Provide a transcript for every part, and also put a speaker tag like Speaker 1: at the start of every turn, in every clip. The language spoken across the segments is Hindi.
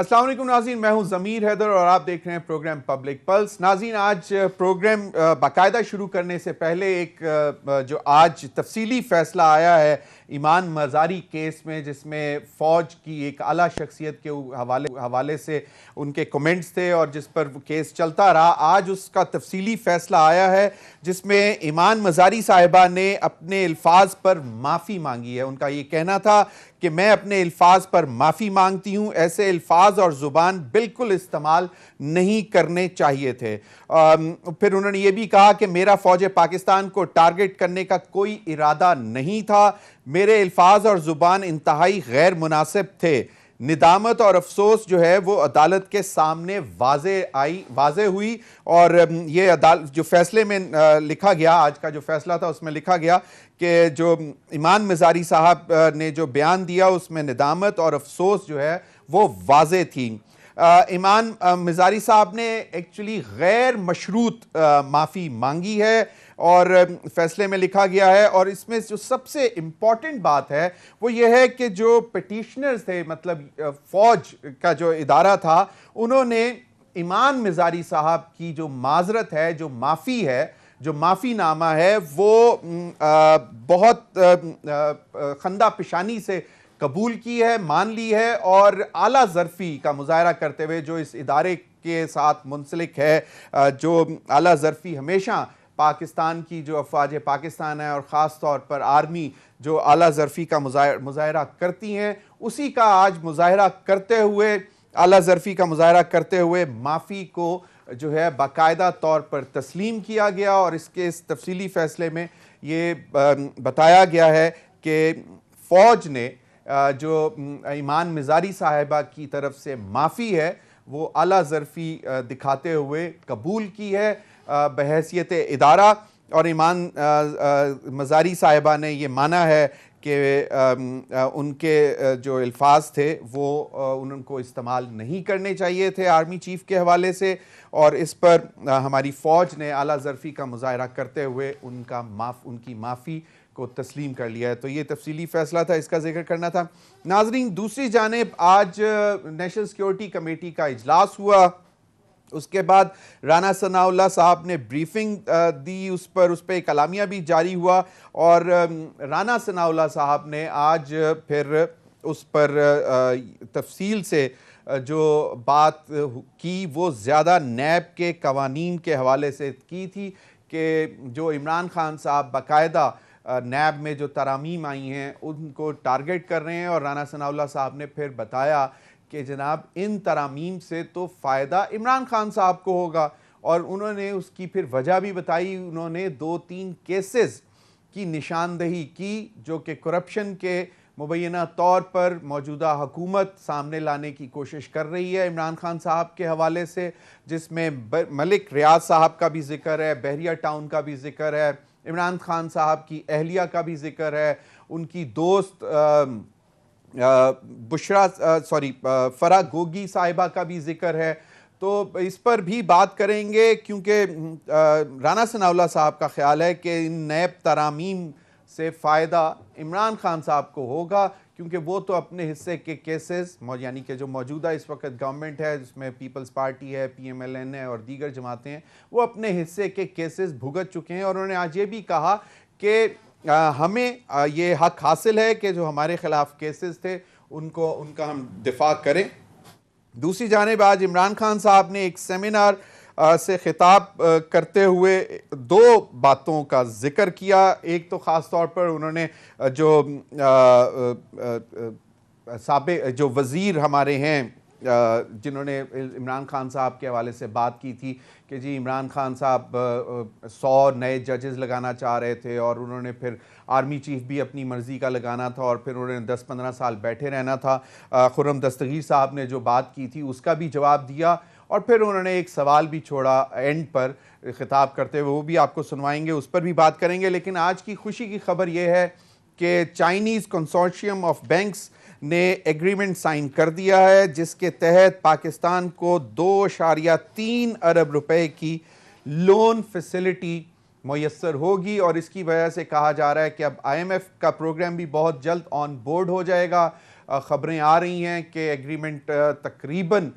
Speaker 1: अस्सलाम वालेकुम नाज़रीन, मैं हूं ज़मीर हैदर और आप देख रहे हैं प्रोग्राम पब्लिक पल्स। नाज़रीन, आज प्रोग्राम बाकायदा शुरू करने से पहले एक जो आज तफसीली फ़ैसला आया है ईमान मज़ारी केस में, जिसमें फ़ौज की एक आला शख्सियत के हवाले से उनके कमेंट्स थे और जिस पर केस चलता रहा, आज उसका तफसीली फ़ैसला आया है जिसमें ईमान मज़ारी साहिबा ने अपने अल्फाज पर माफ़ी मांगी है। उनका ये कहना था कि मैं अपने अल्फाज पर माफ़ी मांगती हूँ, ऐसे अल्फाज और ज़ुबान बिल्कुल इस्तेमाल नहीं करने चाहिए थे। फिर उन्होंने ये भी कहा कि मेरा फ़ौज पाकिस्तान को टारगेट करने का कोई इरादा नहीं था, मेरे अल्फाज और ज़ुबान इंतहाई गैर मुनासिब थे। निदामत और अफसोस जो है वो अदालत के सामने वाज़े हुई और ये अदालत जो फैसले में लिखा गया, आज का जो फैसला था उसमें लिखा गया कि जो ईमान मज़ारी साहब ने जो बयान दिया उसमें निदामत और अफसोस जो है वो वाज़े थी। ईमान मज़ारी साहब ने एक्चुअली गैर मशरूत माफ़ी मांगी है और फैसले में लिखा गया है। और इसमें जो सबसे इम्पॉर्टेंट बात है वो ये है कि जो पिटिशनर्स थे, मतलब फ़ौज का जो इदारा था, उन्होंने ईमान मज़ारी साहब की जो माजरत है, जो माफ़ी है, जो माफ़ीनामा है, वो बहुत खंदा पेशानी से कबूल की है, मान ली है और आला ज़र्फ़ी का मुज़ाहरा करते हुए जो इस इदारे के साथ मुंसलिक है, जो आला ज़र्फ़ी हमेशा पाकिस्तान की जो अफ़वाज पाकिस्तान है और ख़ास तौर पर आर्मी जो आला ज़र्फ़ी का मुज़ाहरा करती हैं, उसी का आज मुज़ाहरा करते हुए, आला ज़र्फ़ी का मुज़ाहरा करते हुए माफ़ी को जो है बाकायदा तौर पर तस्लीम किया गया। और इसके इस तफसीली फ़ैसले में ये बताया गया है कि फ़ौज ने जो ईमान मज़ारी साहिबा की तरफ से माफ़ी है वो आला ज़र्फ़ी दिखाते हुए कबूल की है बहैसियत इदारा। और ईमान मज़ारी साहिबा ने ये माना है कि उनके जो अल्फाज थे वो उनको इस्तेमाल नहीं करने चाहिए थे आर्मी चीफ के हवाले से, और इस पर हमारी फ़ौज ने आला ज़र्फ़ी का मुज़ाहरा करते हुए उनकी माफ़ी को तस्लीम कर लिया है। तो ये तफसीली फ़ैसला था, इसका जिक्र करना था। नाज़रीन, दूसरी जानिब आज नेशनल सिक्योरिटी कमेटी का इजलास हुआ, उसके बाद राना सनाउल्लाह साहब ने ब्रीफिंग दी, उस पर एक कलामिया भी जारी हुआ और राना सनाउल्लाह साहब ने आज फिर उस पर तफसील से जो बात की वो ज़्यादा नैब के कवानीन के हवाले से की थी कि जो इमरान खान साहब बाकायदा नैब में जो तरामीम आई हैं उनको टारगेट कर रहे हैं। और राना सनाउल्लाह साहब ने फिर बताया कि जनाब इन तरामीम से तो फ़ायदा इमरान खान साहब को होगा, और उन्होंने उसकी फिर वजह भी बताई। उन्होंने 2-3 केसेस की निशानदही की जो कि करप्शन के मुबैना तौर पर मौजूदा हुकूमत सामने लाने की कोशिश कर रही है इमरान खान साहब के हवाले से, जिसमें मलिक रियाज साहब का भी जिक्र है, बहरिया टाउन का भी जिक्र है, इमरान खान साहब की अहलिया का भी जिक्र है, उनकी दोस्त फरा गोगी साहिबा का भी जिक्र है। तो इस पर भी बात करेंगे क्योंकि राना सनाउल्लाह साहब का ख्याल है कि इन नैब तरामीम से फ़ायदा इमरान खान साहब को होगा, क्योंकि वो तो अपने हिस्से के केसेस, यानी कि जो मौजूदा इस वक्त गवर्नमेंट है जिसमें पीपल्स पार्टी है, PMLN है और दीगर जमातें हैं, वो अपने हिस्से के केसेस भुगत चुके हैं। और उन्होंने आज ये भी कहा कि हमें ये हक हासिल है कि जो हमारे ख़िलाफ़ केसेस थे उनका हम दिफा करें। दूसरी जानिब आज इमरान खान साहब ने एक सेमिनार से खिताब करते हुए 2 बातों का जिक्र किया। एक तो ख़ास तौर पर उन्होंने जो जो वज़ीर हमारे हैं जिन्होंने इमरान खान साहब के हवाले से बात की थी कि जी इमरान खान साहब 100 नए जजेस लगाना चाह रहे थे और उन्होंने फिर आर्मी चीफ भी अपनी मर्ज़ी का लगाना था और फिर उन्होंने 10-15 साल बैठे रहना था। खुर्रम दस्तगीर साहब ने जो बात की थी उसका भी जवाब दिया और फिर उन्होंने एक सवाल भी छोड़ा एंड पर ख़िताब करते हुए, वो भी आपको सुनवाएंगे, उस पर भी बात करेंगे। लेकिन आज की खुशी की खबर यह है कि चाइनीज़ कंसोर्शियम ऑफ बैंक्स ने एग्रीमेंट साइन कर दिया है जिसके तहत पाकिस्तान को 2.3 अरब रुपए की लोन फैसिलिटी मुयस्सर होगी। और इसकी वजह से कहा जा रहा है कि अब IMF का प्रोग्राम भी बहुत जल्द ऑन बोर्ड हो जाएगा। खबरें आ रही हैं कि एग्रीमेंट तकरीबन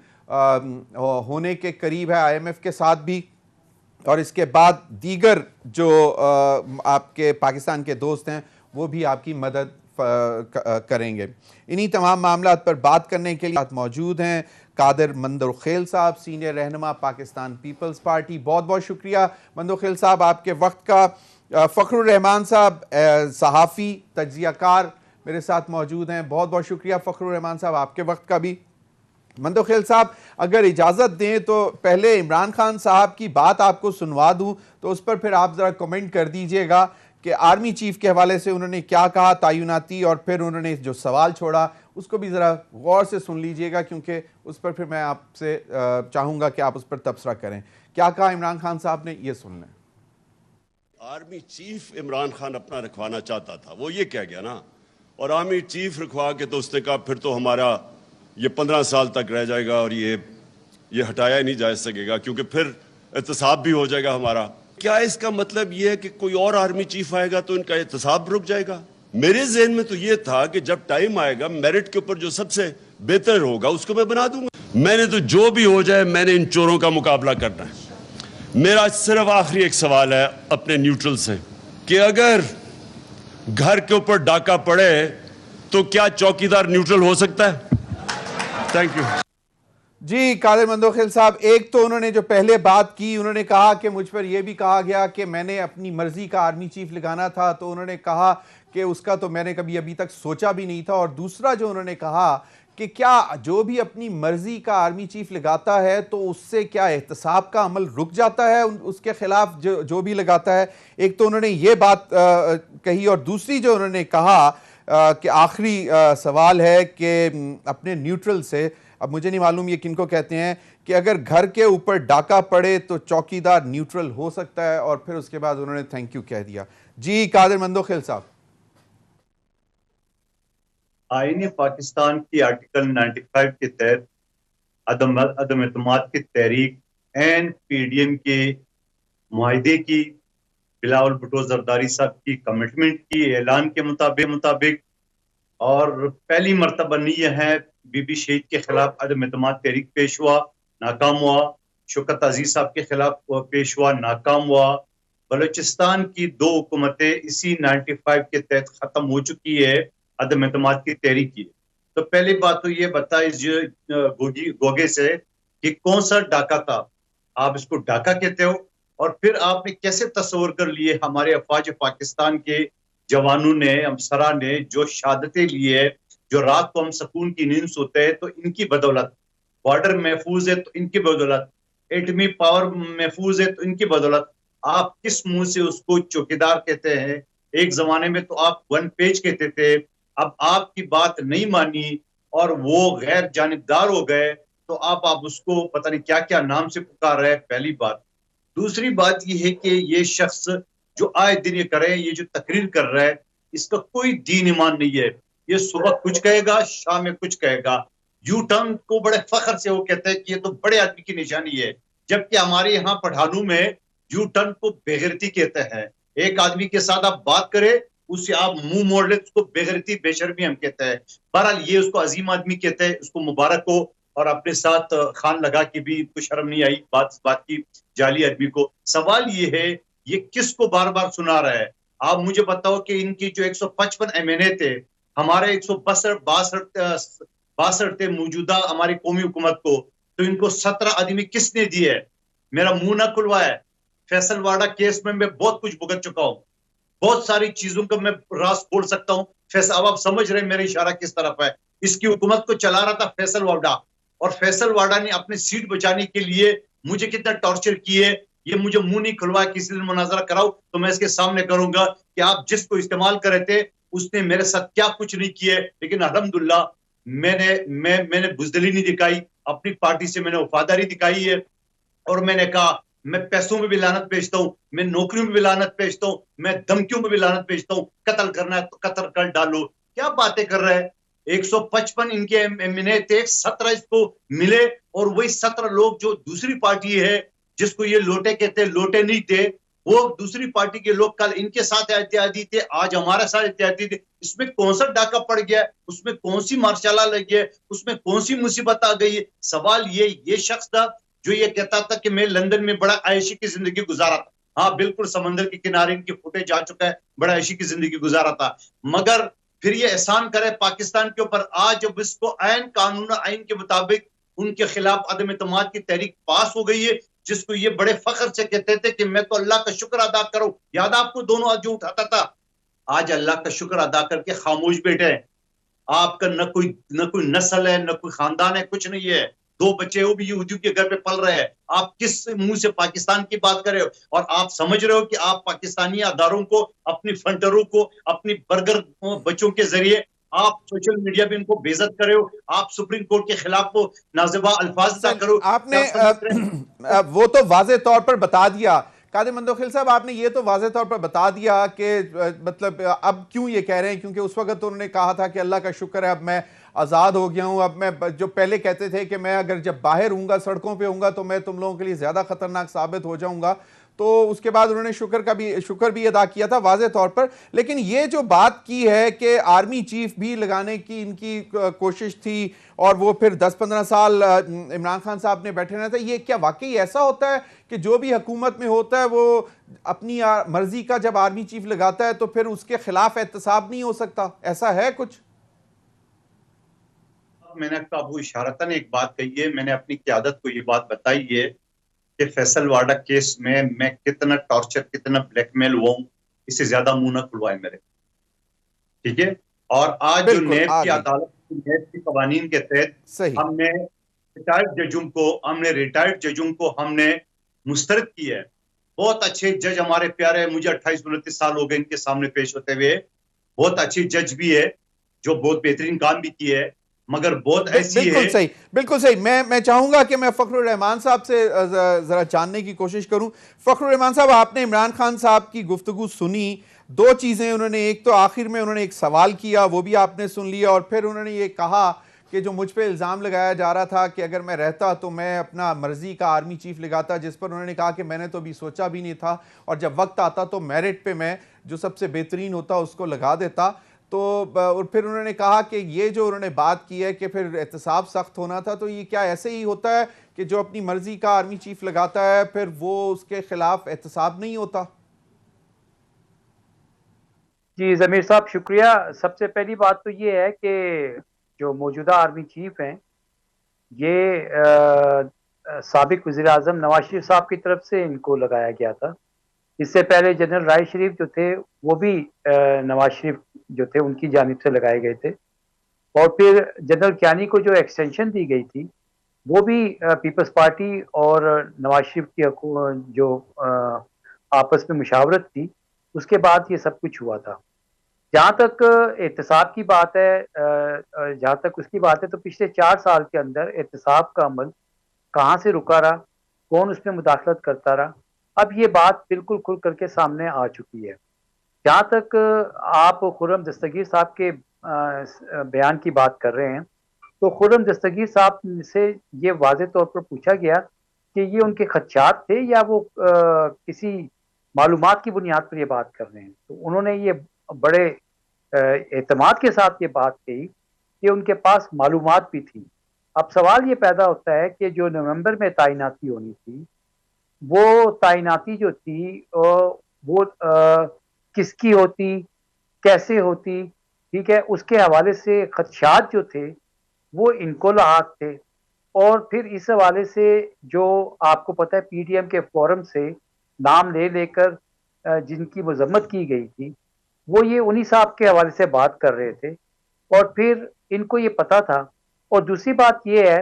Speaker 1: होने के करीब है IMF के साथ भी, और इसके बाद दीगर जो आपके पाकिस्तान के दोस्त हैं वो भी आपकी मदद करेंगे। इन्हीं तमाम मामलात पर बात करने के लिए मौजूद हैं कादर मंदोखेल साहब, सीनियर रहनुमा पाकिस्तान पीपल्स पार्टी। बहुत बहुत शुक्रिया मंदोखेल साहब आपके वक्त का। फ़खरुर रहमान साहब सहाफ़ी तज्ज़ियाकार मेरे साथ मौजूद हैं। बहुत बहुत शुक्रिया फ़खरुर रहमान साहब आपके वक्त का भी। मंदोखेल साहब अगर इजाज़त दें तो पहले इमरान खान साहब की बात आपको सुनवा दूं, तो उस पर फिर आप ज़रा कमेंट कर दीजिएगा कि आर्मी चीफ के हवाले से उन्होंने क्या कहा तायुनाती, और फिर उन्होंने जो सवाल छोड़ा उसको भी ज़रा गौर से सुन लीजिएगा, क्योंकि उस पर फिर मैं आपसे चाहूँगा कि आप उस पर तबसरा करें। क्या कहा इमरान खान साहब ने, ये सुन लें।
Speaker 2: आर्मी चीफ इमरान खान अपना रखवाना चाहता था, वो ये कह गया ना, और आर्मी चीफ रखवा के तो उसने कहा फिर तो हमारा ये 15 साल तक रह जाएगा और ये हटाया ही नहीं जा सकेगा, क्योंकि फिर एहतसाब भी हो जाएगा हमारा। क्या इसका मतलब ये है कि कोई और आर्मी चीफ आएगा तो इनका एहतसाब रुक जाएगा? मेरे ज़हन में तो ये था कि जब टाइम आएगा मेरिट के ऊपर जो सबसे बेहतर होगा उसको मैं बना दूंगा। मैंने तो जो भी हो जाए मैंने इन चोरों का मुकाबला करना है। मेरा सिर्फ आखिरी एक सवाल है अपने न्यूट्रल से कि अगर घर के ऊपर डाका पड़े तो क्या चौकीदार न्यूट्रल हो सकता है? थैंक यू
Speaker 1: जी। कादर मंदोखेल साहब, एक तो उन्होंने जो पहले बात की, उन्होंने कहा कि मुझ पर यह भी कहा गया कि मैंने अपनी मर्जी का आर्मी चीफ लगाना था, तो उन्होंने कहा कि उसका तो मैंने कभी अभी तक सोचा भी नहीं था। और दूसरा जो उन्होंने कहा कि क्या जो भी अपनी मर्जी का आर्मी चीफ लगाता है तो उससे क्या एहतसाब का अमल रुक जाता है उसके खिलाफ जो भी लगाता है। एक तो उन्होंने ये बात कही, और दूसरी जो उन्होंने कहा कि आखिरी सवाल है कि अपने न्यूट्रल से, अब मुझे नहीं मालूम ये किनको कहते हैं, कि अगर घर के ऊपर डाका पड़े तो चौकीदार न्यूट्रल हो सकता है, और फिर उसके बाद उन्होंने थैंक यू कह दिया। जी कादर मंदोखेल साहब।
Speaker 3: आईन पाकिस्तान की आर्टिकल 95 के तहत अदम एतमाद की तहरीक एंड PDM के मुआहदे की, बिलावल भुट्टो जरदारी साहब की कमिटमेंट की ऐलान के मुताबिक और पहली मरतबा नहीं है बीबी शहीद के खिलाफ अदम एतमाद तहरीक पेश हुआ, नाकाम हुआ। शौकत अजीज साहब के खिलाफ पेश हुआ, नाकाम हुआ। बलूचिस्तान की 2 हुकूमतें इसी 95 के तहत खत्म हो चुकी है अदम एतमाद की तहरीक की। तो पहली बात तो ये बताइए गोगे से कि कौन सा डाका था, आप इसको डाका कहते हो, और फिर आपने कैसे तस्वर कर लिए हमारे अफवाज पाकिस्तान के जवानों ने, अफसरा ने जो शहादतें ली है, जो रात को हम सुकून की नींद सोते हैं तो इनकी बदौलत, बॉर्डर महफूज है तो इनकी बदौलत, एटमी पावर महफूज है तो इनकी बदौलत, आप किस मुंह से उसको चौकीदार कहते हैं? एक जमाने में तो आप 1 पेज कहते थे, अब आपकी बात नहीं मानी और वो गैर जानिबदार हो गए, तो आप उसको पता नहीं क्या क्या नाम से पुकार रहे हैं। पहली बात। दूसरी बात यह है कि ये शख्स जो आए दिन ये करे, ये जो तकरीर कर रहा है, इसका कोई दीन ईमान नहीं है। ये सुबह कुछ कहेगा, शाम में कुछ कहेगा। यू टर्न को बड़े फख्र से वो कहते हैं कि ये तो बड़े आदमी की निशानी है, जबकि हमारे यहाँ पठानों में यू टर्न को बेगैरती कहते हैं। एक आदमी के साथ आप बात करें, उससे आप मुंह मोड़ ले, उसको बेगैरती बेशर्मी हम कहते हैं। बहरहाल ये उसको अजीम आदमी कहते हैं, उसको मुबारक हो। और अपने साथ खान लगा के भी कुछ शर्म नहीं आई बात की जाली आदमी को। सवाल ये है, ये किसको बार बार सुना रहा है? आप मुझे बताओ कि इनकी जो 155 MNA थे, हमारे 162 थे मौजूदा हमारी कौमी हुकूमत को, तो इनको 17 आदमी किसने दिए है? मेरा मुंह ना खुलवाए। फैसल वाडा केस में मैं बहुत कुछ भुगत चुका हूं, बहुत सारी चीजों का मैं राज खोल सकता हूं। अब आप समझ रहे मेरा इशारा किस तरफ है। इसकी हुकूमत को चला रहा था फैसल वाडा, और फैसल वाडा ने अपनी सीट बचाने के लिए मुझे कितना टॉर्चर किए, ये मुझे मुंह नहीं खुलवाया। किसी दिन मुनाजरा कराओ तो मैं इसके सामने करूंगा कि आप जिसको इस्तेमाल कर रहे थे उसने मेरे साथ क्या कुछ नहीं किए। लेकिन अल्हम्दुलिल्लाह मैंने बुज़दिली नहीं दिखाई, अपनी पार्टी से मैंने वफादारी दिखाई है। और मैंने कहा मैं पैसों में भी लानत भेजता हूं, मैं नौकरियों में भी लानत भेजता हूं, मैं धमकियों में भी लानत भेजता हूं। कत्ल करना है तो कत्ल कर डालो। क्या बातें कर रहे हैं? 155 इनके MNA थे, 17 इसको मिले, और वही 17 लोग जो दूसरी पार्टी है जिसको ये लोटे कहते हैं, लोटे नहीं थे, वो दूसरी पार्टी के लोग कल इनके साथ एहतियाती थे, आज हमारे साथ एहतियाती थे। इसमें कौन सा डाका पड़ गया, उसमें कौन सी मार्शाला लगी है, उसमें कौन सी मुसीबत आ गई है? सवाल ये शख्स था जो ये कहता था कि मैं लंदन में बड़ा ऐशी की जिंदगी गुजारा था। हाँ बिल्कुल, समंदर के किनारे इनकी फुटेज आ चुका है, बड़ा ऐशी की जिंदगी गुजारा था। मगर फिर ये एहसान करे पाकिस्तान के ऊपर, आज जब इसको आइन कानून आइन के मुताबिक उनके खिलाफ अदम एतमाद की तहरीक पास हो गई है, जिसको ये बड़े फख्र से कहते थे कि मैं तो अल्लाह का शुक्र अदा करूं। याद आपको दोनों हाथ जो उठाता था, आज अल्लाह का शुक्र अदा करके खामोश बैठे हैं। आपका न कोई नस्ल है, न कोई खानदान है, कुछ नहीं है। दो बच्चे वो भी यहूदियों के घर पे पल रहे हैं। आप किस मुंह से पाकिस्तान की बात कर रहे हो? और आप समझ रहे हो कि आप पाकिस्तानी अदारों को, अपनी फंडरों को, अपनी बर्गर बच्चों के जरिए आप सोशल मीडिया पे इनको बेइज्जत कर रहे हो। आप सुप्रीम कोर्ट के खिलाफ को नाज़िबा अल्फाज अदा करो।
Speaker 1: आपने वो तो वाज़े तौर पर बता दिया कादिर मंदोखिल साहब, आपने ये तो वाज़े तौर पर बता दिया कि मतलब अब क्यों ये कह रहे हैं, क्योंकि उस वक्त तो उन्होंने कहा था कि अल्लाह का शुक्र है अब मैं आज़ाद हो गया हूँ। अब मैं, जो पहले कहते थे कि मैं अगर जब बाहर हूँगा, सड़कों पे हूँगा, तो मैं तुम लोगों के लिए ज़्यादा ख़तरनाक साबित हो जाऊँगा। तो उसके बाद उन्होंने शुक्र भी अदा किया था वाज़े तौर पर। लेकिन ये जो बात की है कि आर्मी चीफ भी लगाने की इनकी कोशिश थी और वो फिर 10-15 साल इमरान खान साहब ने बैठे रहना था, ये क्या वाकई ऐसा होता है कि जो भी हुकूमत में होता है वो अपनी मर्जी का जब आर्मी चीफ लगाता है तो फिर उसके खिलाफ एहतसाब नहीं हो सकता? ऐसा है कुछ?
Speaker 3: मैंने आपको इशारतन एक बात कही है, मैंने अपनी क़यादत को ये बात बताई है कि फैसल वाडा केस में मैं कितना टॉर्चर, कितना ब्लैकमेल हुआ हूं, इससे ज्यादा मुंह न खुलवाए मेरे, ठीक है? और आज जो नेब की अदालत, नेब के कवानीन के तहत हमने रिटायर्ड जजों को हमने मुस्तरद किया है। बहुत अच्छे जज हमारे प्यारे, मुझे 28-29 साल हो गए इनके सामने पेश होते हुए। बहुत अच्छी जज भी है जो बहुत बेहतरीन काम भी किए है, मगर बहुत ऐसी
Speaker 1: बिल्कुल सही, बिल्कुल सही। मैं चाहूंगा कि मैं फखरुर रहमान साहब से जरा जानने की कोशिश करूं। फखरुर रहमान साहब, आपने इमरान खान साहब की गुफ्तगू सुनी, दो चीजें उन्होंने, एक तो आखिर में उन्होंने एक सवाल किया, वो भी आपने सुन लिया, और फिर उन्होंने ये कहा कि जो मुझ पे इल्ज़ाम लगाया जा रहा था कि अगर मैं रहता तो मैं अपना मर्जी का आर्मी चीफ लगाता, जिस पर उन्होंने कहा कि मैंने तो अभी सोचा भी नहीं था, और जब वक्त आता तो मेरिट पे मैं जो सबसे बेहतरीन होता उसको लगा देता। तो और फिर उन्होंने कहा कि ये जो उन्होंने बात की है कि फिर एहतसाब सख्त होना था, तो ये क्या ऐसे ही होता है कि जो अपनी मर्जी का आर्मी चीफ लगाता है फिर वो उसके खिलाफ एहतसाब नहीं होता?
Speaker 4: जी ज़मीर साहब, शुक्रिया। सबसे पहली बात तो ये है कि जो मौजूदा आर्मी चीफ हैं ये साबिक वज़ीर-ए-आज़म नवाज शरीफ साहब की तरफ से इनको लगाया गया था। इससे पहले जनरल राय शरीफ जो थे वो भी नवाज शरीफ जो थे उनकी जानिब से लगाए गए थे, और फिर जनरल कियानी को जो एक्सटेंशन दी गई थी वो भी पीपल्स पार्टी और नवाज शरीफ की जो आपस में मुशावरत थी, उसके बाद ये सब कुछ हुआ था। जहाँ तक एहतसाब की बात है, जहाँ तक उसकी बात है, तो पिछले 4 साल के अंदर एहतसाब का अमल कहाँ से रुका रहा, कौन उसमें मुदाखलत करता रहा, अब ये बात बिल्कुल खुल करके सामने आ चुकी है। जहाँ तक आप खुर्रम दस्तगीर साहब के बयान की बात कर रहे हैं, तो खुर्रम दस्तगीर साहब से ये वाज़े तौर पर पूछा गया कि ये उनके खदशात थे या वो किसी मालूमात की बुनियाद पर ये बात कर रहे हैं। तो उन्होंने ये बड़े एतमाद के साथ ये बात कही कि उनके पास मालूमात भी थी। अब सवाल ये पैदा होता है कि जो नवंबर में तैनाती होनी थी, वो तैनाती जो थी वो किसकी होती, कैसे होती, ठीक है, उसके हवाले से खदशात जो थे वो इनको लाक थे। और फिर इस हवाले से जो आपको पता है पीटीएम के फोरम से नाम ले लेकर जिनकी मजम्मत की गई थी, वो ये उन्हीं साहब के हवाले से बात कर रहे थे, और फिर इनको ये पता था। और दूसरी बात ये है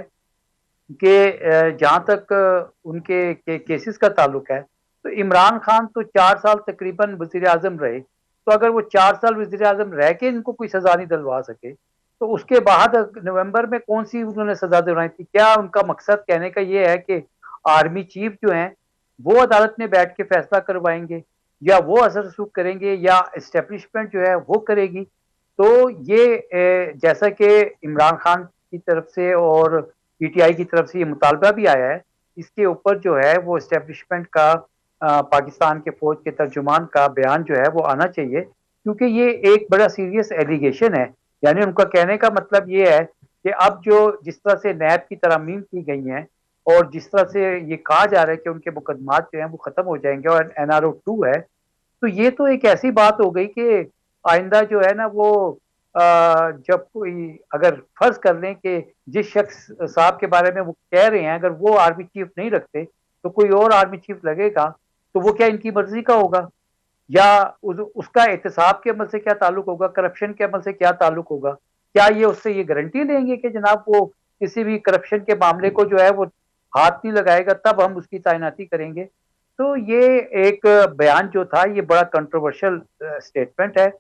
Speaker 4: कि जहाँ तक उनके केसेस का ताल्लुक है, तो इमरान खान तो 4 साल तकरीबन वज़ीर आज़म रहे, तो अगर वो 4 साल वज़ीर आज़म रह के इनको कोई सजा नहीं दिलवा सके, तो उसके बाद नवंबर में कौन सी उन्होंने सजा दिलवाई थी? क्या उनका मकसद कहने का ये है कि आर्मी चीफ जो हैं वो अदालत में बैठ के फैसला करवाएंगे, या वो असर रसूख करेंगे, या इस्टेब्लिशमेंट जो है वो करेगी? तो ये जैसा कि इमरान खान की तरफ से और पीटीआई की तरफ से ये मुतालबा भी आया है, इसके ऊपर जो है वो इस्टेब्लिशमेंट का पाकिस्तान के फौज के तर्जुमान का बयान जो है वो आना चाहिए, क्योंकि ये एक बड़ा सीरियस एलिगेशन है। यानी उनका कहने का मतलब ये है कि अब जो जिस तरह से नैब की तरमीम की गई हैं और जिस तरह से ये कहा जा रहा है कि उनके मुकदमात जो हैं वो खत्म हो जाएंगे और NRO 2 है, तो ये तो एक ऐसी बात हो गई कि आइंदा जो है ना वो जब कोई अगर फर्ज कर लें कि जिस शख्स साहब के बारे में वो कह रहे हैं अगर वो आर्मी चीफ नहीं रखते तो कोई और आर्मी चीफ लगेगा, तो वो क्या इनकी मर्जी का होगा या उसका एहतसाब के अमल से क्या ताल्लुक होगा, करप्शन के अमल से क्या ताल्लुक होगा? क्या ये उससे ये गारंटी लेंगे कि जनाब वो किसी भी करप्शन के मामले को जो है वो हाथ नहीं लगाएगा तब हम उसकी तैनाती करेंगे? तो ये एक बयान जो था ये बड़ा कंट्रोवर्शियल स्टेटमेंट है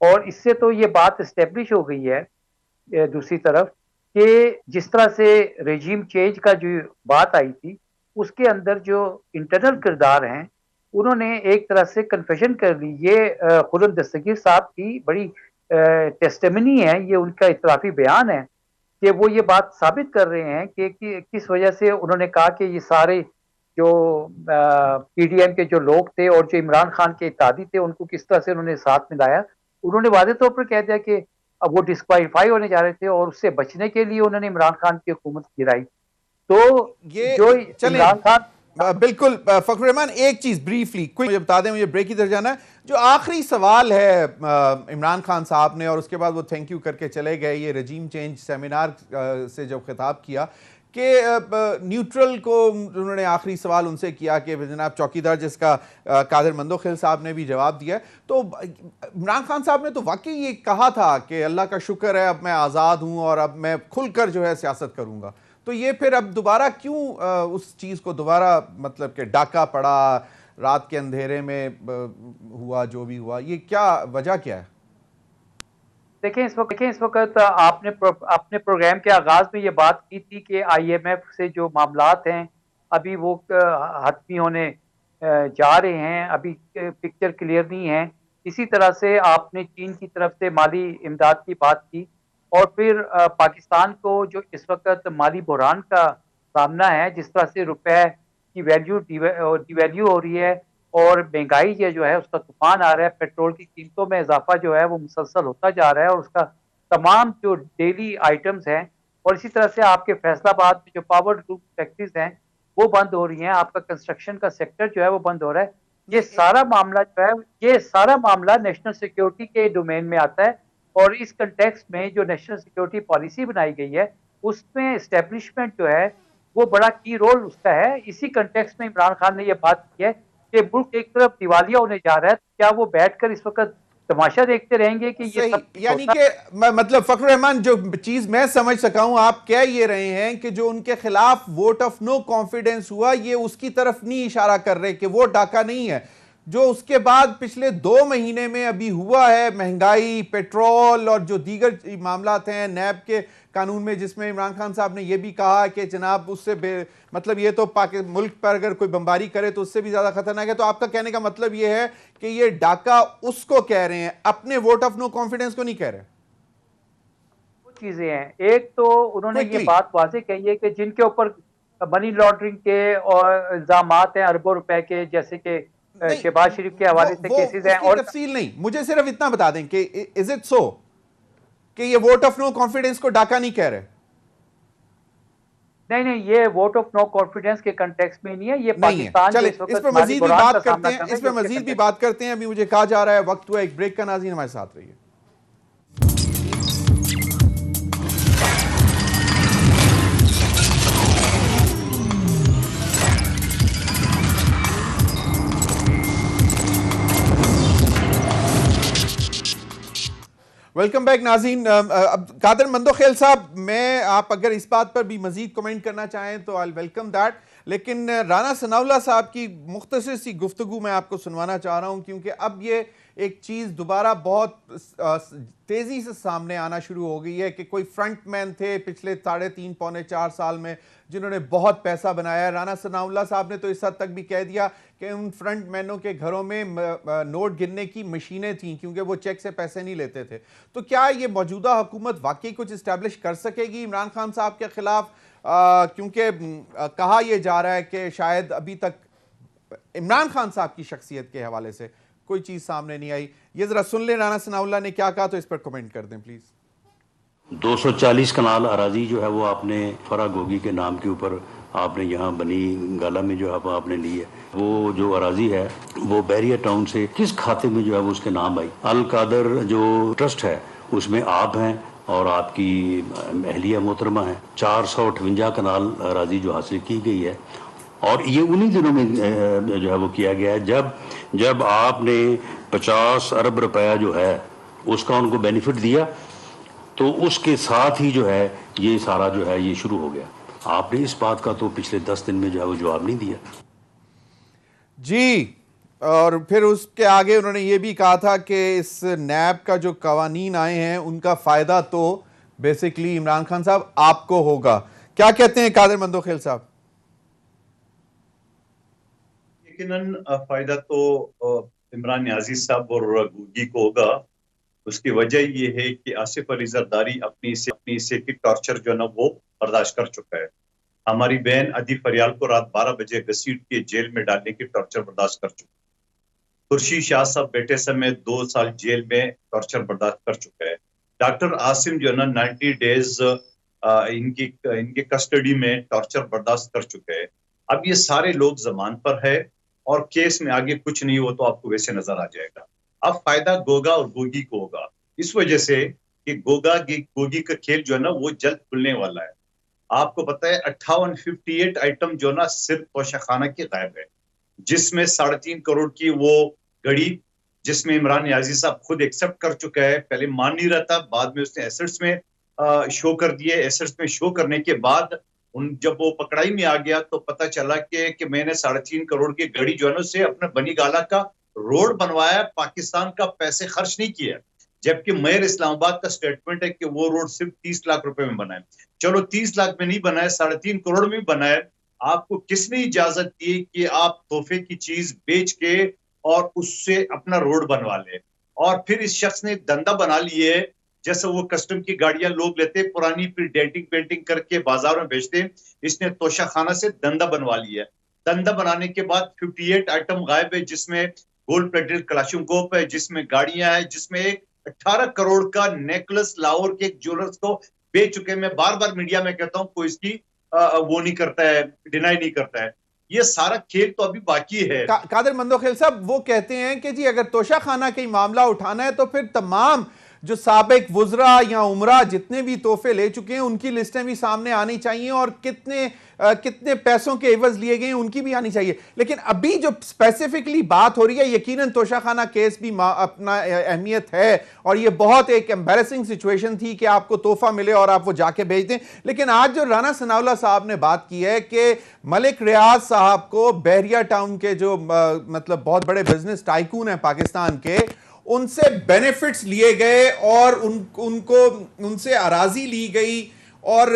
Speaker 4: और इससे तो ये बात इस्टेब्लिश हो गई है दूसरी तरफ कि जिस तरह से रेजिम चेंज का जो बात आई थी उसके अंदर जो इंटरनल किरदार हैं उन्होंने एक तरह से कन्फेशन कर ली। ये खुर्रम दस्तगीर साहब की बड़ी टेस्टिमनी है, ये उनका इतराफी बयान है कि वो ये बात साबित कर रहे हैं कि किस वजह से उन्होंने कहा कि ये सारे जो PDM के जो लोग थे और जो इमरान खान के इत्यादि थे उनको किस तरह से उन्होंने साथ मिलाया। उन्होंने वादे तौर पर कह दिया कि अब वो डिस्क्वालीफाई होने जा रहे थे और उससे बचने के लिए उन्होंने इमरान खान की हुकूमत गिराई। तो
Speaker 1: ये
Speaker 4: जो
Speaker 1: चलें
Speaker 4: इमरान खान
Speaker 1: बिल्कुल फखर रहमान, एक चीज ब्रीफली मुझे बता दें, मुझे ब्रेक की तरफ जाना है। जो आखिरी सवाल है इमरान खान साहब ने और उसके बाद वो थैंक यू करके चले गए, ये रजीम चेंज सेमिनार से जब खिताब किया कि न्यूट्रल को उन्होंने आखिरी सवाल उनसे किया कि जनाब चौकीदार, जिसका कादिर मंदोखिल साहब ने भी जवाब दिया। तो इमरान खान साहब ने तो वाकई ये कहा था कि अल्लाह का शुक्र है अब मैं आज़ाद हूँ और अब मैं खुलकर जो है सियासत करूँगा। तो ये फिर अब दोबारा क्यों उस चीज़ को दोबारा मतलब कि डाका पड़ा, रात के अंधेरे में हुआ जो भी हुआ, ये क्या वजह क्या है?
Speaker 4: देखें इस वक्त आपने अपने प्रोग्राम के आगाज में ये बात की थी कि IMF से जो मामलात हैं अभी वो हतमी होने जा रहे हैं, अभी पिक्चर क्लियर नहीं है। इसी तरह से आपने चीन की तरफ से माली इमदाद की बात की और फिर पाकिस्तान को जो इस वक्त माली बहरान का सामना है, जिस तरह से रुपए की वैल्यू डिवैल्यू हो रही है और महंगाई जो है उसका तूफान आ रहा है, पेट्रोल की कीमतों में इजाफा जो है वो मुसलसल होता जा रहा है और उसका तमाम जो डेली आइटम्स हैं और इसी तरह से आपके फैसलाबाद में जो पावर ग्रुप फैक्ट्रीज हैं वो बंद हो रही हैं, आपका कंस्ट्रक्शन का सेक्टर जो है वो बंद हो रहा है। ये सारा मामला जो है ये सारा मामला नेशनल सिक्योरिटी के डोमेन में आता है और इस कंटेक्स्ट में जो नेशनल सिक्योरिटी पॉलिसी बनाई गई है उसमें एस्टेब्लिशमेंट जो है वो बड़ा की रोल उसका है। इसी कंटेक्स्ट में इमरान खान ने यह बात की है कि मुल्क एक तरफ दिवालिया होने जा रहा है, क्या वो बैठकर इस वक्त तमाशा देखते रहेंगे कि ये सब
Speaker 1: यानी कि मतलब फखर रहमान, जो चीज मैं समझ सका हूं, आप कह ये रहे हैं कि जो उनके खिलाफ वोट ऑफ नो कॉन्फिडेंस हुआ ये उसकी तरफ नहीं इशारा कर रहे कि वो डाका नहीं है, जो उसके बाद पिछले 2 महीने में अभी हुआ है, महंगाई, पेट्रोल और जो दीगर मामलात हैं नैब के कानून में, जिसमें इमरान खान साहब ने यह भी कहा कि जनाब उससे मतलब ये तो मुल्क पर अगर कोई बमबारी करे तो उससे भी ज्यादा खतरनाक है। तो आपका कहने का मतलब ये है कि ये डाका उसको कह रहे हैं, अपने वोट ऑफ नो कॉन्फिडेंस को नहीं कह रहे।
Speaker 4: कुछ चीजें हैं, एक तो उन्होंने ये बात वाजे कही है कि जिनके ऊपर मनी लॉन्ड्रिंग के और इल्जामात हैं अरबों रुपए के, जैसे कि शहबाज शरीफ के हवाले से केसेस हैं, और
Speaker 1: तफसील नहीं, मुझे सिर्फ इतना बता दें कि इज इट सो कि ये वोट ऑफ नो कॉन्फिडेंस को डाका नहीं कह रहे?
Speaker 4: नहीं, ये वोट ऑफ नो कॉन्फिडेंस के कंटेक्स्ट में नहीं है, ये पाकिस्तान
Speaker 1: चले, इस पर मजीद भी बात करते हैं, इस पर मजीद भी बात करते हैं। अभी मुझे कहा जा रहा है वक्त हुआ एक ब्रेक का। नाज़रीन हमारे साथ रहिए। वेलकम बैक नाज़रीन। अब कादिर मंदोखिल साहब, मैं आप अगर इस बात पर भी मजीद कमेंट करना चाहें तो आई वेलकम दैट, लेकिन राना सनाउल्लाह साहब की मुख्तसर सी गुफ्तगू मैं आपको सुनवाना चाह रहा हूं, क्योंकि अब ये एक चीज़ दोबारा बहुत तेज़ी से सामने आना शुरू हो गई है कि कोई फ्रंटमैन थे पिछले 3.5 पौने 4 साल में जिन्होंने बहुत पैसा बनाया। राना सनाउल्लाह साहब ने तो इस हद तक भी कह दिया कि उन फ्रंटमैनों के घरों में नोट गिनने की मशीनें थीं, क्योंकि वो चेक से पैसे नहीं लेते थे। तो क्या ये मौजूदा हुकूमत वाकई कुछ इस्टेब्लिश कर सकेगी इमरान खान साहब के खिलाफ? क्योंकि कहा यह जा रहा है कि शायद अभी तक इमरान खान साहब की शख्सियत के हवाले से कोई चीज सामने नहीं आई। ये जरा सुन ले राना सनाउल्लाह ने क्या कहा, तो इस पर कमेंट कर दें प्लीज।
Speaker 5: 240 कनाल अराजी जो है वो आपने फरा गोगी के नाम के ऊपर आपने यहाँ बनी गाला में जो है आपने ली है। वो जो अराजी है वो बहरिया टाउन से किस खाते में जो है वो उसके नाम आई? अल कादर जो ट्रस्ट है उसमें आप हैं और आपकी अहलिया मोहतरमा है। 458 कनाल अराजी जो हासिल की गई है और ये उन्हीं दिनों में जो है वो किया गया है जब आपने 50 अरब रुपया जो है उसका उनको बेनिफिट दिया, तो उसके साथ ही जो है ये सारा जो है ये शुरू हो गया। आपने इस बात का तो पिछले 10 दिन में जो है वो जवाब नहीं दिया
Speaker 1: जी। और फिर उसके आगे उन्होंने ये भी कहा था कि इस नैब का जो कवानीन आए हैं उनका फायदा तो बेसिकली इमरान खान साहब आपको होगा। क्या कहते हैं कादिर मंदोखेल साहब?
Speaker 3: यकीनन फायदा तो इमरान न्याजी साहब और गोगी को होगा। उसकी वजह ये है कि आसिफ अली जरदारी अपनी से की टॉर्चर जो है ना वो बर्दाश्त कर चुका है। हमारी बहन अदी फरियाल को रात 12 बजे घसीट के जेल में डालने की टॉर्चर बर्दाश्त कर चुका है। खुर्शीद शाह साहब बेटे समेत 2 साल जेल में टॉर्चर बर्दाश्त कर चुका है। डॉक्टर आसिम जो है ना 90 डेज इनकी कस्टडी में टॉर्चर बर्दाश्त कर चुके हैं। अब ये सारे लोग जमान पर है और केस में आगे कुछ नहीं हो तो आपको वैसे नजर आ जाएगा। अब फायदा गोगा और गोगी को होगा, इस वजह से कि गोगी का खेल जो है ना वो जल्द खुलने वाला है। आपको पता है 58 आइटम जो ना सिर्फ तोशाखाना की गायब है, जिसमें 3.5 करोड़ की वो घड़ी जिसमें इमरान न्याजी साहब खुद एक्सेप्ट कर चुका है। पहले मान नहीं रहा था, बाद में उसने एसेट्स में शो कर दिए। एसेट्स में शो करने के बाद जब वो पकड़ाई में आ गया तो पता चला कि मैंने 3.5 करोड़ की घड़ी जो है ना उससे अपने बनी गाला का रोड बनवाया, पाकिस्तान का पैसे खर्च नहीं किया। जबकि मेयर इस्लामाबाद का स्टेटमेंट है कि वो रोड सिर्फ 30 लाख रुपए में बना है। चलो 30 लाख में नहीं बनाया, 3.5 करोड़ में बना है। आपको किसने इजाजत दी कि आप तोहफे की चीज बेच के और उससे अपना रोड बनवा ले? और फिर इस शख्स ने धंधा बना लिए, जैसे वो कस्टम की गाड़ियां लोग लेते पुरानी, फिर डेंटिंग पेंटिंग करके बाजार में बेचते। इसने तोशाखाना से धंधा बनवा लिया। धंधा बनाने के बाद 58 आइटम गायब है, जिसमें गोल्ड प्लेटेड कलाशनकोफ है, जिसमें गाड़ियां हैं, जिसमें एक 18 करोड़ का नेकलेस लाहौर के ज्वेलर्स को बेच चुके। मैं बार बार मीडिया में कहता हूं, कोई इसकी वो नहीं करता है, डिनाई नहीं करता है। ये सारा खेल तो अभी बाकी है।
Speaker 1: कादिर मंदोखेल साहब वो कहते हैं कि जी अगर तोशाखाना का मामला उठाना है तो फिर तमाम जो साबिक वुज़रा या उमरा जितने भी तोहफे ले चुके हैं उनकी लिस्टें भी सामने आनी चाहिए और कितने पैसों के एवज लिए गए हैं उनकी भी आनी चाहिए। लेकिन अभी जो स्पेसिफिकली बात हो रही है, यकीनन तोशाखाना केस भी अपना अहमियत है और ये बहुत एक एम्बैरेसिंग सिचुएशन थी कि आपको तोहफा मिले और आप वो जाके भेज दें। लेकिन आज जो राना सनाउल्लाह साहब ने बात की है कि मलिक रियाज साहब को बहरिया टाउन के जो मतलब बहुत बड़े बिजनेस टाइकून हैं पाकिस्तान के, उनसे बेनिफिट्स लिए गए और उनको उनसे अराजी ली गई और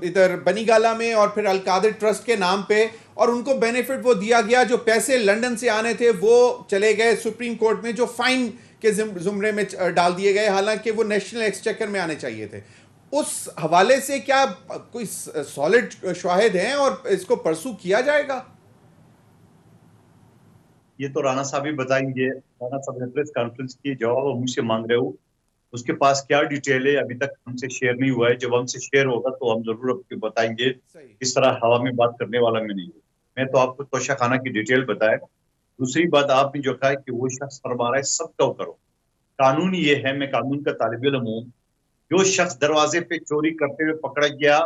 Speaker 1: इधर बनीगाला में और फिर अलकादिर ट्रस्ट के नाम पे, और उनको बेनिफिट वो दिया गया। जो पैसे लंदन से आने थे वो चले गए सुप्रीम कोर्ट में, जो फाइन के जुमरे में डाल दिए गए, हालांकि वो नेशनल एक्सचेकर में आने चाहिए थे। उस हवाले से क्या कोई सॉलिड शवाहिद हैं और इसको परसू किया जाएगा?
Speaker 3: ये तो राणा साहब ही बताएंगे। राणा साहब ने प्रेस कॉन्फ्रेंस की, जवाब मुझसे मांग रहे हो, उसके पास क्या डिटेल है अभी तक हमसे शेयर नहीं हुआ है। जब हमसे शेयर होगा तो हम जरूर आपको बताएंगे। इस तरह हवा में बात करने वाला मैं नहीं हूँ। मैं तो आपको तोशाखाना की डिटेल बताया। दूसरी बात आपने जो कहा कि वो शख्स फरमा रहा है, सब क्यों करो। कानून ये है, मैं कानून का तालिब इल्म हूँ, जो शख्स दरवाजे पे चोरी करते हुए पकड़ा गया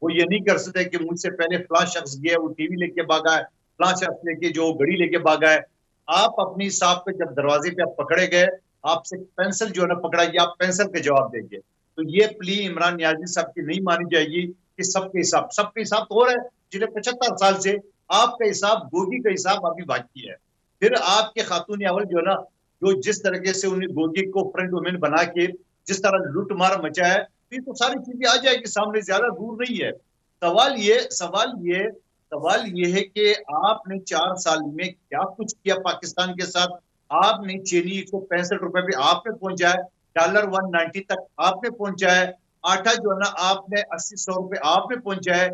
Speaker 3: वो ये नहीं कर सकते कि मुझसे पहले फलां शख्स गया, वो टीवी लेके भागा है, फलां शख्स लेके जो घड़ी लेके भागा है। आप अपनी हिसाब पे जब दरवाजे पे आप पकड़े गए, आपसे पेंसिल जो है ना पकड़ा गया, आप पेंसिल के जवाब देंगे। तो ये प्ली इमरान न्याजी साहब की नहीं मानी जाएगी कि सबके हिसाब तो हो रहा है पिछले 75 साल से। आपका हिसाब, गोगी का हिसाब अभी बाकी है। फिर आपके खातून अव्वल जो है ना, जो जिस तरीके से उन्हें गोगी को फ्रंट वुमेन बना के जिस तरह लूट मार मचा है, तो सारी चीजें आ जाएगी सामने, ज्यादा दूर नहीं है। सवाल ये है कि आपने 4 साल में क्या कुछ किया पाकिस्तान के साथ। आपने चीनी 165 रुपए पे आपने पहुंचा है, डॉलर 190 तक आपने पहुंचा है, आटा जो है ना आपने 80-100 रुपए आपने पहुंचा है,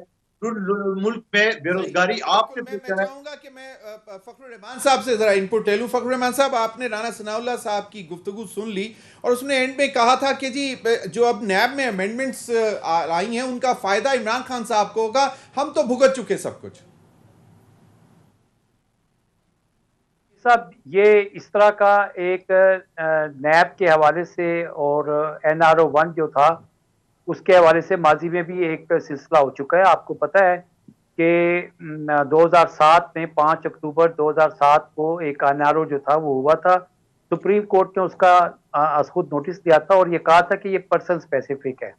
Speaker 3: मुल्क में बेरोजगारी आपने
Speaker 1: मैं
Speaker 3: पूछा है।
Speaker 1: चाहूंगा कि मैं फखरुर रहमान साहब से जरा इनपुट ले लूं। फखरुर रहमान साहब, आपने राना सनाउल्लाह साहब की गुफ्तगू सुन ली और उसने एंड में कहा था कि जी जो अब नैब में अमेंडमेंट्स आई हैं उनका फायदा इमरान खान साहब को होगा, हम तो भुगत चुके सब कुछ।
Speaker 4: साहब ये इस तरह का एक नैब के हवाले से और NRO 1 जो था उसके हवाले से माजी में भी एक सिलसिला हो चुका है। आपको पता है कि 2007 में 5 अक्टूबर 2007 को एक NRO जो था वो हुआ था। सुप्रीम कोर्ट ने उसका खुद नोटिस दिया था और ये कहा था कि ये पर्सन स्पेसिफिक है।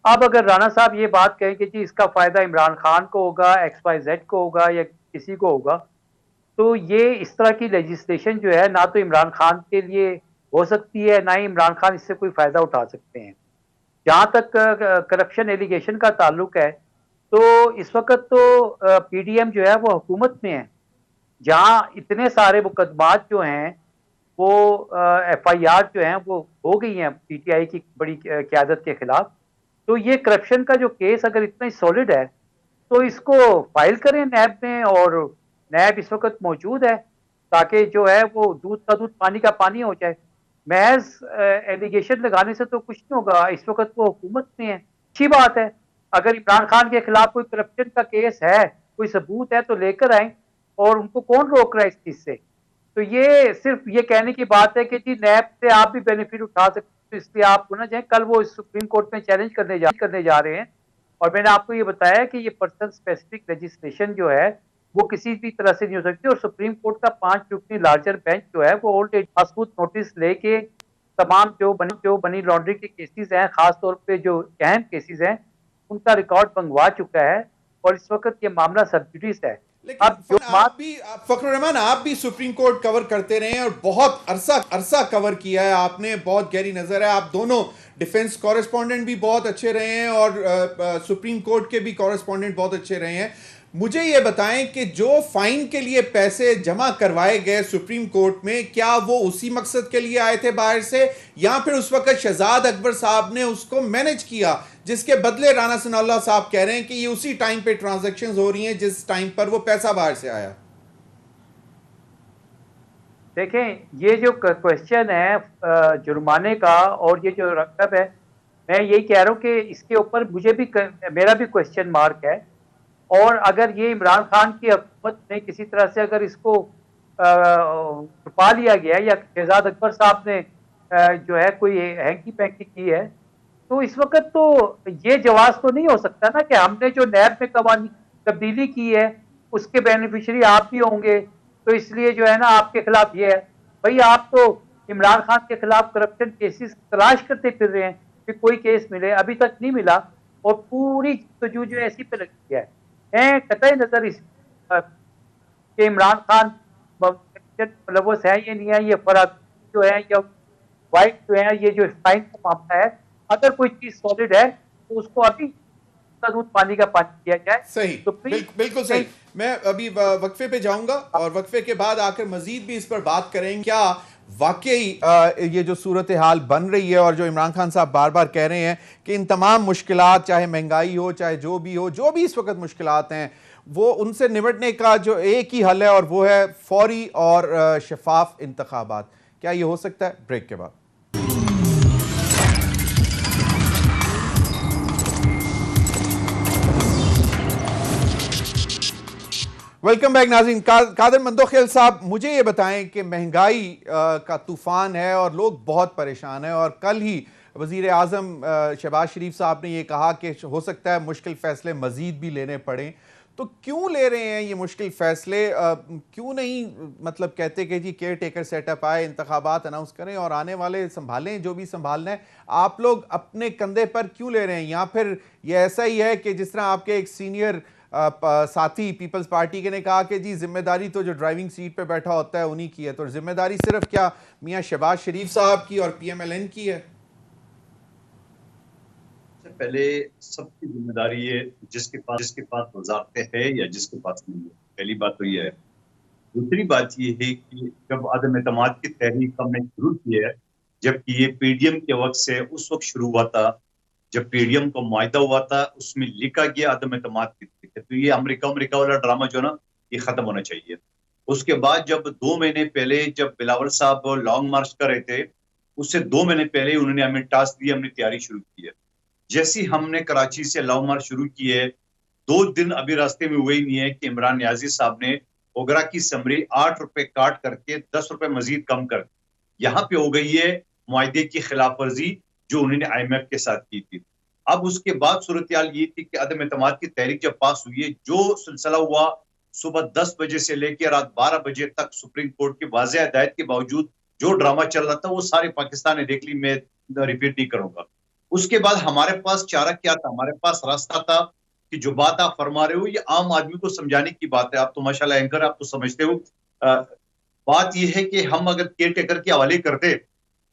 Speaker 4: अब अगर राणा साहब ये बात कहें कि जी इसका फायदा इमरान खान को होगा, XYZ को होगा या किसी को होगा, तो ये इस तरह की लेजिस्लेशन जो है ना तो इमरान खान के लिए हो सकती है, ना ही इमरान खान इससे कोई फायदा उठा सकते हैं। जहां तक करप्शन एलिगेशन का ताल्लुक है तो इस वक्त तो PDM जो है वो हुकूमत में है, जहां इतने सारे मुकदमात जो हैं वो FIR जो हैं वो हो गई हैं PTI की बड़ी क़यादत के खिलाफ। तो ये करप्शन का जो केस अगर इतना ही सॉलिड है तो इसको फाइल करें नैब में, और नैब इस वक्त मौजूद है ताकि जो है वो दूध का दूध पानी का पानी हो जाए। महज एलिगेशन लगाने से तो कुछ नहीं होगा, इस वक्त वो हुकूमत में है। अच्छी बात है, अगर इमरान खान के खिलाफ कोई करप्शन का केस है, कोई सबूत है तो लेकर आए, और उनको कौन रोक रहा है इस चीज से। तो ये सिर्फ ये कहने की बात है कि जी नैब से आप भी बेनिफिट उठा सकते हो, इसलिए आप ना जाए। कल वो सुप्रीम कोर्ट में चैलेंज करने जा रहे हैं, और मैंने आपको ये बताया कि ये पर्सन स्पेसिफिक लेजिस्लेशन जो है वो किसी भी तरह से नहीं हो सकती, और सुप्रीम कोर्ट का 5 रुकनी लार्जर बेंच जो है वो ऑलरेडी मजबूत नोटिस लेके तमाम जो मनी लॉन्ड्रिंग के केसेस हैं, खासतौर पे जो अहम केसेस हैं, उनका रिकॉर्ड मंगवा चुका है, और इस वक्त ये मामला सब जुडिस है।
Speaker 1: लेकिन फखरुर रहमान, आप भी सुप्रीम कोर्ट कवर करते रहे हैं और बहुत अरसा कवर किया है आपने, बहुत गहरी नजर है। आप दोनों डिफेंस कॉरेस्पॉन्डेंट भी बहुत अच्छे रहे हैं और सुप्रीम कोर्ट के भी कॉरेस्पॉन्डेंट बहुत अच्छे रहे हैं। मुझे ये बताएं कि जो फाइन के लिए पैसे जमा करवाए गए सुप्रीम कोर्ट में, क्या वो उसी मकसद के लिए आए थे बाहर से, या फिर उस वक्त शहजाद अकबर साहब ने उसको मैनेज किया, जिसके बदले राना सनाउल्लाह साहब कह रहे हैं कि ये उसी टाइम पे ट्रांजैक्शंस हो रही हैं जिस टाइम पर वो पैसा बाहर से आया।
Speaker 4: देखें, ये जो क्वेश्चन है जुर्माने का और ये जो रकम है, मैं यही कह रहा हूँ कि इसके ऊपर मेरा भी क्वेश्चन मार्क है। और अगर ये इमरान खान की हुकूमत ने किसी तरह से अगर इसको छुपा लिया गया, या शहजाद अकबर साहब ने जो है कोई हैंकी पैंकी की है, तो इस वक्त तो ये जवाब तो नहीं हो सकता ना कि हमने जो नैब में तब्दीली की है उसके बेनिफिशियरी आप भी होंगे, तो इसलिए जो है ना आपके खिलाफ ये है। भाई, आप तो इमरान खान के खिलाफ करप्शन केसेस तलाश करते फिर रहे हैं कि कोई केस मिले, अभी तक नहीं मिला, और पूरी तजू जो ऐसी पे लगी है। कतई नजर इस कि इमरान खान मुलव्वस है ये नहीं है, ये फराग जो है या वाइट जो है, ये जो फाइन का मामला है, अगर कोई चीज सॉलिड है तो उसको अभी दूध पानी का पानी किया जाए।
Speaker 1: सही, तो बिल्कुल सही। मैं अभी वक्फे पे जाऊंगा और वक्फे के बाद आकर मजीद भी इस पर बात करेंगे। क्या वाकई ये जो सूरत हाल बन रही है, और जो इमरान खान साहब बार बार कह रहे हैं कि इन तमाम मुश्किलात, चाहे महंगाई हो, चाहे जो भी इस वक्त मुश्किलात हैं, वो उनसे निपटने का जो एक ही हल है और वो है फौरी और शफाफ इंतखाबात। क्या ये हो सकता है? ब्रेक के बाद। वेलकम बैक नाज़रीन। कादर मंदोखेल साहब, मुझे ये बताएं कि महंगाई का तूफान है और लोग बहुत परेशान हैं, और कल ही वज़ीर आज़म शहबाज शरीफ साहब ने ये कहा कि हो सकता है मुश्किल फ़ैसले मज़ीद भी लेने पड़ें। तो क्यों ले रहे हैं ये मुश्किल फ़ैसले? क्यों नहीं मतलब कहते कि जी केयर टेकर सेटअप आए, इंतखाबात अनाउंस करें और आने वाले संभालें जो भी संभालना है? आप लोग अपने कंधे पर क्यों ले रहे हैं? या फिर ये ऐसा ही है कि जिस तरह आपके एक सीनियर साथी पीपल्स पार्टी के ने कहा कि जी जिम्मेदारी तो जो ड्राइविंग सीट पे बैठा होता है उन्हीं की है, तो जिम्मेदारी सिर्फ क्या मियां शहबाज शरीफ साहब की और PMLN की है?
Speaker 3: पहले सबकी जिम्मेदारी है जिसके पास वजारतें हैं या जिसके पास नहीं है। पहली बात तो ये है। दूसरी बात ये है कि जब आदम एतमाद की तहरीक हमने शुरू की है, जबकि ये PDM के वक्त से उस वक्त शुरू हुआ था जब पीडीएम का मुआहदा हुआ था उसमें लिखा गया अदम एतमाद की थी। तो ये अमेरिका वाला ड्रामा जो ना ये खत्म होना चाहिए। उसके बाद जब 2 महीने पहले जब बिलावल साहब लॉन्ग मार्च कर रहे थे, उससे 2 महीने पहले उन्होंने हमें टास्क दिया, हमने तैयारी शुरू की है। जैसे हमने कराची से लॉन्ग मार्च शुरू की है, 2 दिन अभी रास्ते में हुए ही नहीं है कि इमरान नियाजी साहब ने ओगरा की समरी 8 रुपए काट करके 10 रुपए मजीद कम कर यहाँ पे हो गई है मुआहदे की खिलाफ वर्जी जो उन्होंने IMF के साथ की थी। अब उसके बाद सूरत हाल ये थी कि अदम एतमाद की तहरीक जब पास हुई है, जो सिलसिला हुआ सुबह 10 बजे से लेकर रात 12 बजे तक सुप्रीम कोर्ट की वाज़ेह हिदायत के बावजूद जो ड्रामा चल रहा था वो सारे पाकिस्तान ने देख ली, मैं रिपीट नहीं करूंगा। उसके बाद हमारे पास चारा क्या था, हमारे पास रास्ता था कि जो बात आप फरमा रहे हो ये आम आदमी को समझाने की बात है। आप तो माशाल्लाह एंकर, आप तो समझते हो। बात यह है कि हम अगर केयर टेकर के हवाले करते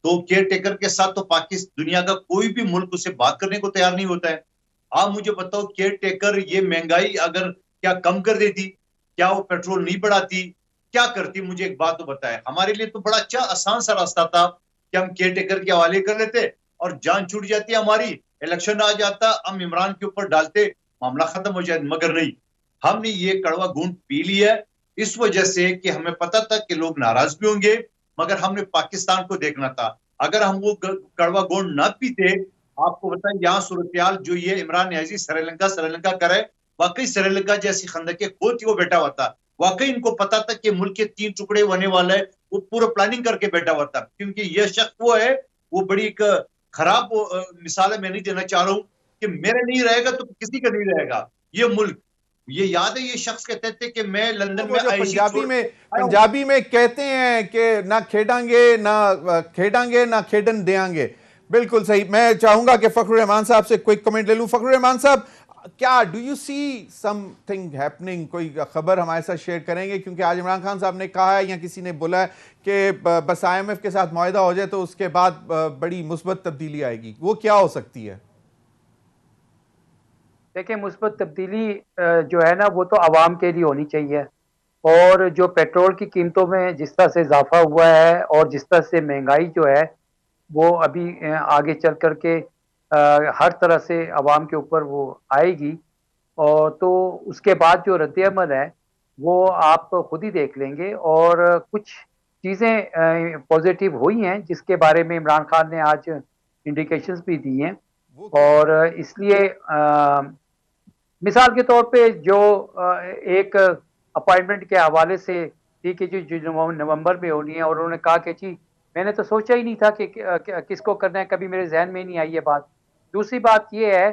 Speaker 3: तो केयर टेकर के साथ तो पाकिस्तान दुनिया का कोई भी मुल्क उसे बात करने को तैयार नहीं होता है। आप मुझे बताओ, केयर टेकर ये महंगाई अगर क्या कम कर देती, क्या वो पेट्रोल नहीं बढ़ाती, क्या करती? मुझे एक बात तो बताए। हमारे लिए तो बड़ा अच्छा आसान सा रास्ता था कि हम केयर टेकर के हवाले कर लेते और जान छूट जाती हमारी, इलेक्शन आ जाता, हम इमरान के ऊपर डालते, मामला खत्म हो जाए। मगर नहीं, हमने ये कड़वा घूंट पी लिया इस वजह से कि हमें पता था कि लोग नाराज भी होंगे, मगर हमने पाकिस्तान को देखना था। अगर हम वो कड़वा घूंट ना पीते, आपको बताएं यहाँ सूरत जो ये इमरान नियाजी श्रीलंका करे, वाकई श्रीलंका जैसी खंदके खोद के वो बैठा हुआ था। वाकई इनको पता था कि मुल्क के 3 टुकड़े होने वाला है, वो पूरा प्लानिंग करके बैठा हुआ था। क्योंकि यह शख्स वो है, वो बड़ी एक खराब मिसाल मैं नहीं देना चाह रहा हूं कि मेरे नहीं रहेगा तो किसी का नहीं रहेगा ये मुल्क। ये याद है, ये शख्स कहते थे कि मैं लंदन में
Speaker 1: पंजाबी में कहते हैं कि ना खेडांगे ना खेडन देंगे। बिल्कुल सही। मैं चाहूंगा कि फखरुर रहमान साहब से क्विक कमेंट ले लूं। फखरुर रहमान साहब, क्या do you see something happening, कोई खबर हमारे साथ शेयर करेंगे? क्योंकि आज इमरान खान साहब ने कहा है या किसी ने बोला है कि बस IMF के साथ मुआहदा हो जाए तो उसके बाद बड़ी मुस्बत तब्दीली आएगी, वो क्या हो सकती है?
Speaker 4: देखिए, मुस्बत तब्दीली जो है ना वो तो आवाम के लिए होनी चाहिए। और जो पेट्रोल की कीमतों में जिस तरह से इजाफा हुआ है और जिस तरह से महंगाई जो है वो अभी आगे चल कर के हर तरह से आवाम के ऊपर वो आएगी, और तो उसके बाद जो रद्द-ए-अमल है वो आप खुद ही देख लेंगे। और कुछ चीज़ें पॉजिटिव हुई हैं जिसके बारे में इमरान खान ने आज इंडिकेशंस भी दी हैं। और इसलिए मिसाल के तौर पे जो एक अपॉइंटमेंट के हवाले से थी कि जो नवंबर में होनी है, और उन्होंने कहा कि जी मैंने तो सोचा ही नहीं था कि किसको करना है, कभी मेरे जहन में नहीं आई ये बात। दूसरी बात ये है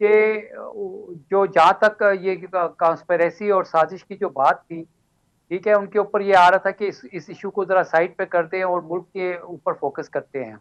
Speaker 4: कि जो जहाँ तक ये कॉन्स्पिरेसी और साजिश की जो बात थी, ठीक है, उनके ऊपर ये आ रहा था कि इस इशू को ज़रा साइड पे करते हैं और मुल्क के ऊपर फोकस करते हैं।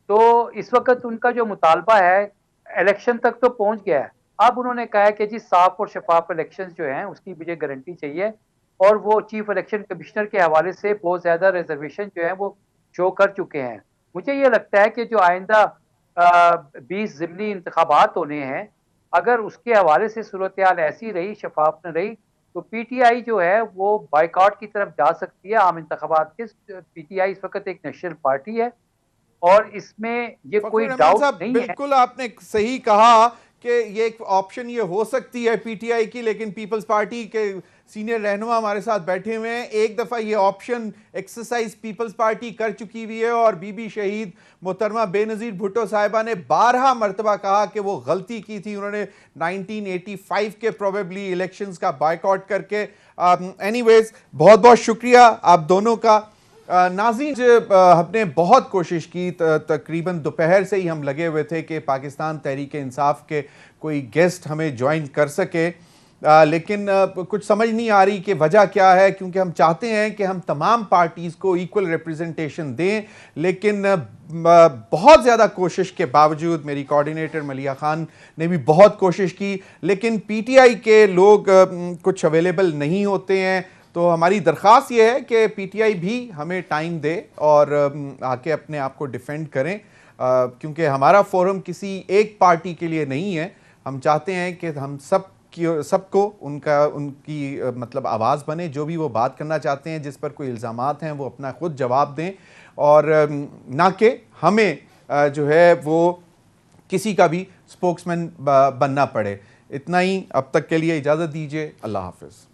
Speaker 4: तो इस वक्त उनका जो मुतालबा है इलेक्शन तक तो पहुंच गया है। अब उन्होंने कहा है कि जी साफ और शफाफ इलेक्शन जो हैं उसकी मुझे गारंटी चाहिए, और वो चीफ इलेक्शन कमिश्नर के हवाले से बहुत ज़्यादा रिजर्वेशन जो है वो शो कर चुके हैं। मुझे ये लगता है कि जो आइंदा 20 ज़िमनी इंतखाबात होने हैं, अगर उसके हवाले से सूरत हाल ऐसी रही, शफाफ न रही, तो PTI जो है वो बाइकआउट की तरफ जा सकती है आम इंतखाबात के। PTI इस वक्त एक नेशनल पार्टी है और इसमें ये कोई डाउट नहीं है।
Speaker 1: बिल्कुल आपने सही कहा कि ये एक ऑप्शन ये हो सकती है PTI की, लेकिन पीपल्स पार्टी के सीनियर रहनुमा हमारे साथ बैठे हुए हैं। एक दफ़ा ये ऑप्शन एक्सरसाइज पीपल्स पार्टी कर चुकी हुई है और बीबी शहीद मोहतरमा बेनज़ीर भुट्टो साहिबा ने 12 मरतबा कहा कि वो गलती की थी, उन्होंने 1985 के प्रोबेबली इलेक्शंस का बायकॉट करके। एनीवेज, बहुत बहुत शुक्रिया आप दोनों का। नाज़रीन, हमने बहुत कोशिश की, तकरीबन दोपहर से ही हम लगे हुए थे कि पाकिस्तान तहरीक इंसाफ के कोई गेस्ट हमें ज्वाइन कर सके, लेकिन कुछ समझ नहीं आ रही कि वजह क्या है। क्योंकि हम चाहते हैं कि हम तमाम पार्टीज़ को इक्वल रिप्रेजेंटेशन दें, लेकिन बहुत ज़्यादा कोशिश के बावजूद, मेरी कोऑर्डिनेटर मलिया खान ने भी बहुत कोशिश की, लेकिन PTI के लोग कुछ अवेलेबल नहीं होते हैं। तो हमारी दरख्वास्त ये है कि PTI भी हमें टाइम दे और आके अपने आप को डिफेंड करें, क्योंकि हमारा फोरम किसी एक पार्टी के लिए नहीं है। हम चाहते हैं कि हम सबको उनकी मतलब आवाज़ बने, जो भी वो बात करना चाहते हैं, जिस पर कोई इल्ज़ामात हैं वो अपना खुद जवाब दें, और ना कि हमें जो है वो किसी का भी स्पोक्समैन बनना पड़े। इतना ही अब तक के लिए इजाज़त दीजिए। अल्लाह हाफिज़।